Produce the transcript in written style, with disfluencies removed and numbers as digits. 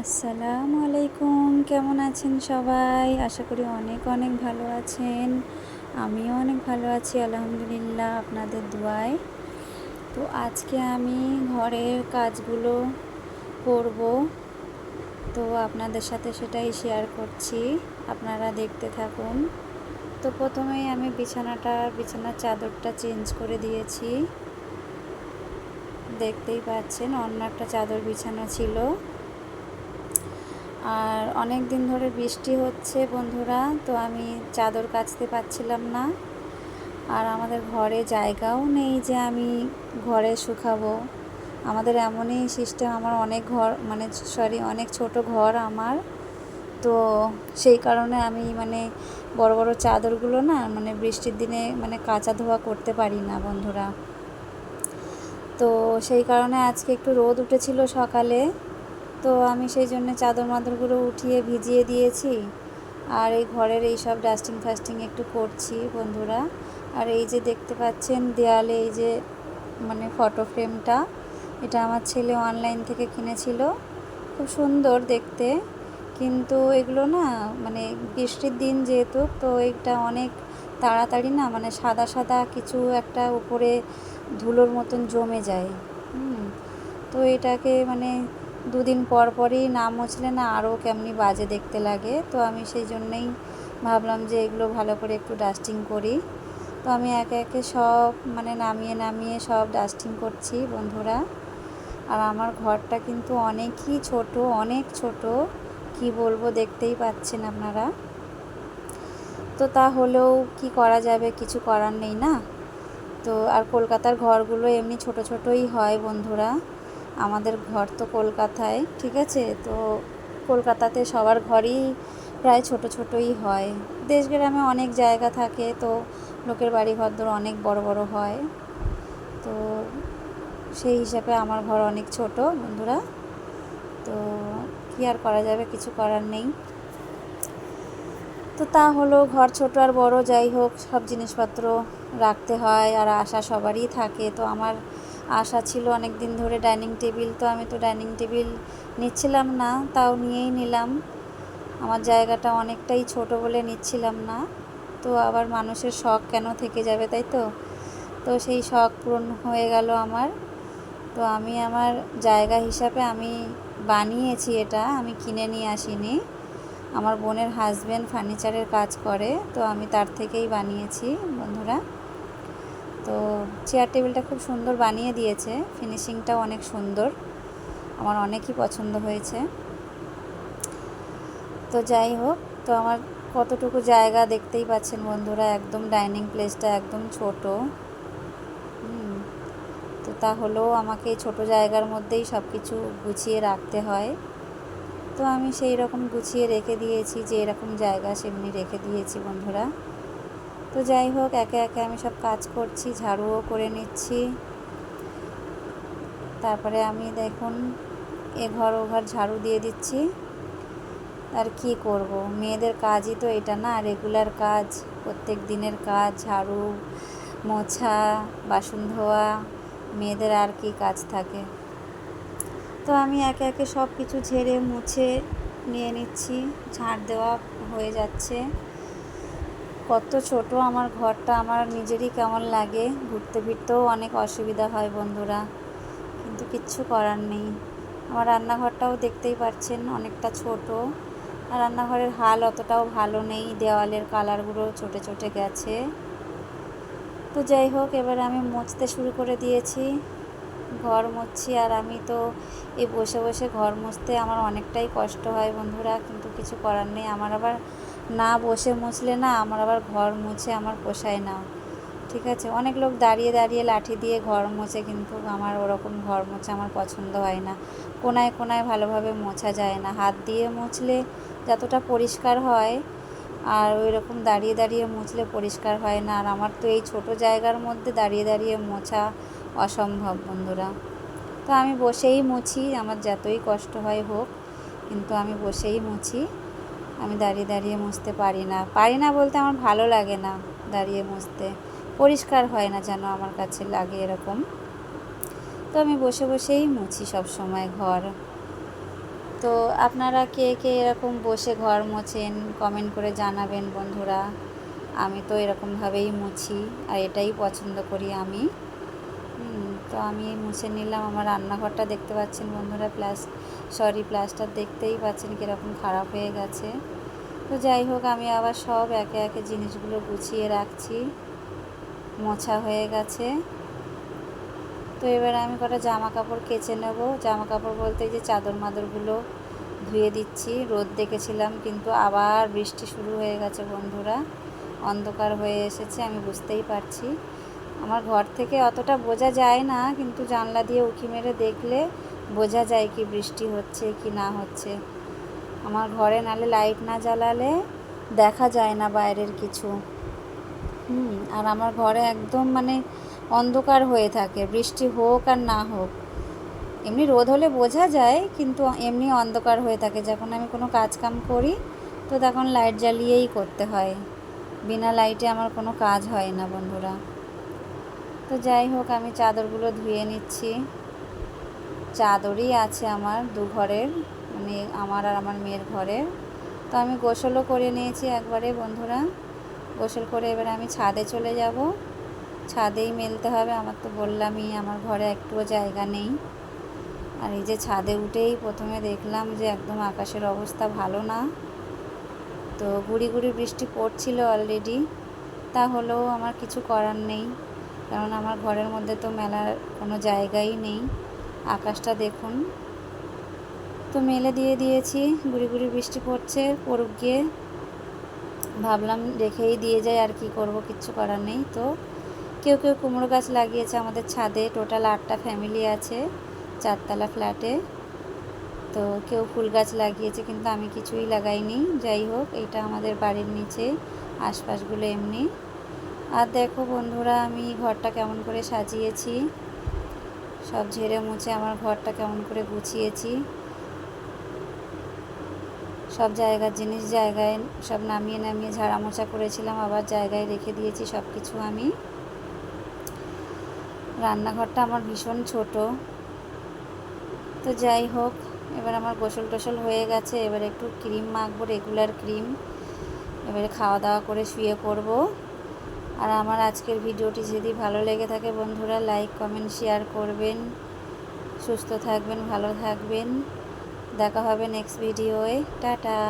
আসসালামু আলাইকুম, কেমন আছেন সবাই? আশা করি অনেক অনেক ভালো আছেন। আমিও অনেক ভালো আছি আলহামদুলিল্লাহ, আপনাদের দোয়ায়। তো আজকে আমি ঘরের কাজগুলো করব, তো আপনাদের সাথে সেটাই শেয়ার করছি, আপনারা দেখতে থাকুন। তো প্রথমেই আমি বিছানার চাদরটা চেঞ্জ করে দিয়েছি। দেখতেই পাচ্ছেন, অন্য একটা চাদর বিছানো ছিল। আর অনেক দিন ধরে বৃষ্টি হচ্ছে বন্ধুরা, তো আমি চাদর কাচতে পারছিলাম না। আর আমাদের ঘরে জায়গাও নেই যে আমি ঘরে শুকাবো। আমাদের এমনই সিস্টেম, আমার অনেক ঘর অনেক ছোট ঘর আমার। তো সেই কারণে আমি বড় বড় চাদরগুলো না বৃষ্টির দিনে কাচা ধোয়া করতে পারি না বন্ধুরা। তো সেই কারণে আজকে একটু রোদ উঠেছিল সকালে, তো আমি সেই জন্য চাদর মাদরগুলো উঠিয়ে ভিজিয়ে দিয়েছি। আর এই ঘরের এই সব ডাস্টিং ফাস্টিং একটু করছি বন্ধুরা। আর এই যে দেখতে পাচ্ছেন দেয়ালে এই যে ফটো ফ্রেমটা, এটা আমার ছেলে অনলাইন থেকে কিনেছিল। খুব সুন্দর দেখতে, কিন্তু এগুলো না বৃষ্টির দিন যেহেতু, তো এটা অনেক তাড়াতাড়ি না সাদা সাদা কিছু একটা উপরে ধুলোর মতন জমে যায়। তো এটাকে দুদিন পর পরই না মুছলে না আরও কেমনি বাজে দেখতে লাগে। তো আমি সেই জন্যেই ভাবলাম যে এগুলো ভালো করে একটু ডাস্টিং করি। তো আমি একে একে সব নামিয়ে নামিয়ে সব ডাস্টিং করছি বন্ধুরা। আর আমার ঘরটা কিন্তু অনেকই ছোট, অনেক ছোট, কি বলবো, দেখতেই পাচ্ছেন আপনারা। তো তাহলেও কি করা যাবে, কিছু করার নেই না। তো আর কলকাতার ঘরগুলো এমনি ছোট ছোটই হয় বন্ধুরা। আমাদের ঘর তো কলকাতায়, ঠিক আছে। তো কলকাতাতে সবার ঘরই প্রায় ছোট ছোটই হয়। দেশ গ্রামে অনেক জায়গা থাকে, তো লোকের বাড়ি ঘরদোর অনেক বড় বড় হয়। তো সেই হিসাবে আমার ঘর অনেক ছোট বন্ধুরা। তো কি আর করা যাবে, কিছু করার নেই। তো তা হলো, ঘর ছোট আর বড় যাই হোক, সব জিনিসপত্র রাখতে হয় আর আশা সবারই থাকে। তো আমার আশা ছিল অনেক দিন ধরে ডাইনিং টেবিল, তো আমি তো ডাইনিং টেবিল নিচ্ছিলাম না, তাও নিয়েই নিলাম। আমার জায়গাটা অনেকটাই ছোট বলে নিচ্ছিলাম না। তো আবার মানুষের শখ কেন থেকে যাবে, তাই তো। তো সেই শখ পূরণ হয়ে গেল আমার। তো আমি আমার জায়গা হিসাবে আমি বানিয়েছি, এটা আমি কিনে নিয়ে আসিনি। আমার বোনের হাজব্যান্ড ফার্নিচারের কাজ করে, তো আমি তার থেকেই বানিয়েছি বন্ধুরা। তো চেয়ার টেবিলটা খুব সুন্দর বানিয়ে দিয়েছে, ফিনিশিংটাও অনেক সুন্দর, আমার অনেকই পছন্দ হয়েছে। তো যাই হোক, তো আমার কতটুকু জায়গা দেখতেই পাচ্ছেন বন্ধুরা, একদম ডাইনিং প্লেসটা একদম ছোট। তো তাহলেও আমাকে এই ছোটো জায়গার মধ্যেই সব কিছু গুছিয়ে রাখতে হয়। তো আমি সেই রকম গুছিয়ে রেখে দিয়েছি, যে এরকম জায়গা সেমনি রেখে দিয়েছি বন্ধুরা। তো যাই হোক, একে একে আমি সব কাজ করছি, ঝাড়ুও করে নিচ্ছি। তারপরে আমি দেখুন এ ঘর ও ঘর ঝাড়ু দিয়ে দিচ্ছি। আর কি করব, মেয়েদের কাজই তো এটা না, রেগুলার কাজ, প্রত্যেক দিনের কাজ, ঝাড়ু, মোছা, বাসন ধোয়া, মেয়েদের আর কি কাজ থাকে। তো আমি একে একে সব কিছু ঝেড়ে মুছে নিয়ে নিচ্ছি, ঝাড় দেওয়া হয়ে যাচ্ছে। কত ছোট আমার ঘরটা, আমার নিজেরই কেমন লাগে, ঘুরতে ফিরতেও অনেক অসুবিধা হয় বন্ধুরা, কিন্তু কিচ্ছু করার নেই। আমার রান্নাঘরটাও দেখতেই পাচ্ছেন অনেকটা ছোট, আর রান্নাঘরের হাল অতটাও ভালো নেই, দেওয়ালের কালারগুলো চটে চটে গেছে। তো যাই হোক, এবার আমি মুছতে শুরু করে দিয়েছি, ঘর মুছছি। আর আমি তো এই বসে বসে ঘর মুছতে আমার অনেকটাই কষ্ট হয় বন্ধুরা, কিন্তু কিছু করার নেই। আমার আবার না বসে মুছলে না, আমার আবার ঘর মুছে আমার পোষায় না, ঠিক আছে। অনেক লোক দাঁড়িয়ে দাঁড়িয়ে লাঠি দিয়ে ঘর মোছে, কিন্তু আমার ওরকম ঘর মোছা আমার পছন্দ হয় না। কোনায় কোনায় ভালোভাবে মোছা যায় না, হাত দিয়ে মুছলে যতটা পরিষ্কার হয়, আর ওই রকম দাঁড়িয়ে দাঁড়িয়ে মুছলে পরিষ্কার হয় না। আর আমার তো এই ছোট জায়গার মধ্যে দাঁড়িয়ে দাঁড়িয়ে মোছা অসম্ভব বন্ধুরা। তো আমি বসেই মুছি, আমার যতই কষ্ট হয় হোক, কিন্তু আমি বসেই মুছি। আমি দাঁড়িয়ে দাঁড়িয়ে মুছতে পারি না, বলতে আমার ভালো লাগে না দাঁড়িয়ে মুছতে, পরিষ্কার হয় না যেন আমার কাছে লাগে এরকম। তো আমি বসে বসেই মুছি সব সময় ঘর। তো আপনারা কে কে এরকম বসে ঘর মোছেন কমেন্ট করে জানাবেন বন্ধুরা। আমি তো এরকমভাবেই মুছি আর এটাই পছন্দ করি আমি। তো আমি মুছে নিলাম। আমার রান্নাঘরটা দেখতে পাচ্ছেন বন্ধুরা, প্লাস্টার দেখতেই পাচ্ছেন কীরকম খারাপ হয়ে গেছে। তো যাই হোক, আমি আবার সব একে একে জিনিসগুলো গুছিয়ে রাখছি। মোছা হয়ে গেছে। তো এবারে আমি কটা জামা কাপড় কেচে নেব। জামা কাপড় বলতে যে চাদর মাদরগুলো ধুয়ে দিচ্ছি। রোদ দেখেছিলাম, কিন্তু আবার বৃষ্টি শুরু হয়ে গেছে বন্ধুরা। অন্ধকার হয়ে এসেছে, আমি বুঝতেই পারছি। আমার ঘর থেকে অতটা বোঝা যায় না, কিন্তু জানলা দিয়ে উঁকি মেরে দেখলে বোঝা যায় কি বৃষ্টি হচ্ছে কি না হচ্ছে। আমার ঘরে নালে লাইট না জ্বালালে দেখা যায় না বাইরের কিছু। আর আমার ঘরে একদম মানে অন্ধকার হয়ে থাকে, বৃষ্টি হোক আর না হোক। এমনি রোদ হলে বোঝা যায়, কিন্তু এমনি অন্ধকার হয়ে থাকে। যখন আমি কোনো কাজকাম করি তো তখন লাইট জ্বালিয়েই করতে হয়, বিনা লাইটে আমার কোনো কাজ হয় না বন্ধুরা। তো যাই হোক, আমি চাদরগুলো ধুয়ে নিচ্ছি। চাদরই আছে আমার দু ঘরের, মানে আমার আর আমার মেয়ের ঘরের। তো আমি গোসলও করে নিয়েছি একবারে বন্ধুরা। গোসল করে এবার আমি ছাদে চলে যাব। ছাদেই মেলতে হবে, আমার তো বললামই আমার ঘরে একটুও জায়গা নেই। আর এই যে ছাদে উঠেই প্রথমে দেখলাম যে একদম আকাশের অবস্থা ভালো না। তো গুড়ি গুড়ি বৃষ্টি পড়ছিল অলরেডি, তা হলেও আমার কিছু করার নেই, কারণ আমার ঘরের মধ্যে তো মেলার কোনো জায়গাই নেই। আকাশটা দেখুন। তো মেলে দিয়ে দিয়েছি, গুড়ি গুড়ি বৃষ্টি পড়ছে, পড়ুক গিয়ে। ভাবলাম রেখেই দিয়ে যায়, আর কি করব, কিচ্ছু করার নেই। তো কেউ কেউ কুমড়ো গাছ লাগিয়েছে আমাদের ছাদে। টোটাল 8টা ফ্যামিলি আছে 4তলা ফ্ল্যাটে। তো কেউ ফুল গাছ লাগিয়েছে, কিন্তু আমি কিছুই লাগাইনি। যাই হোক, এইটা আমাদের বাড়ির নিচে, আশপাশগুলো এমনি। আর দেখো বন্ধুরা, আমি ঘরটা কেমন করে সাজিয়েছি, সব ঝেড়ে মুছে আমার ঘরটা কেমন করে গুছিয়েছি। সব জায়গার জিনিস জায়গায় সব নামিয়ে নামিয়ে ঝাড়া মোছা করেছিলাম, আবার জায়গায় রেখে দিয়েছি সব কিছু আমি। রান্নাঘরটা আমার ভীষণ ছোট। তো যাই হোক, এবার আমার গোসল টোসল হয়ে গেছে। এবার একটু ক্রিম মাখবো, রেগুলার ক্রিম। এবারে খাওয়া দাওয়া করে শুয়ে পড়বো। আর আমার আজকের ভিডিওটি যদি ভালো লেগে থাকে বন্ধুরা, লাইক কমেন্ট শেয়ার করবেন। সুস্থ থাকবেন, ভালো থাকবেন। দেখা হবে নেক্সট ভিডিওয়ে। টাটা।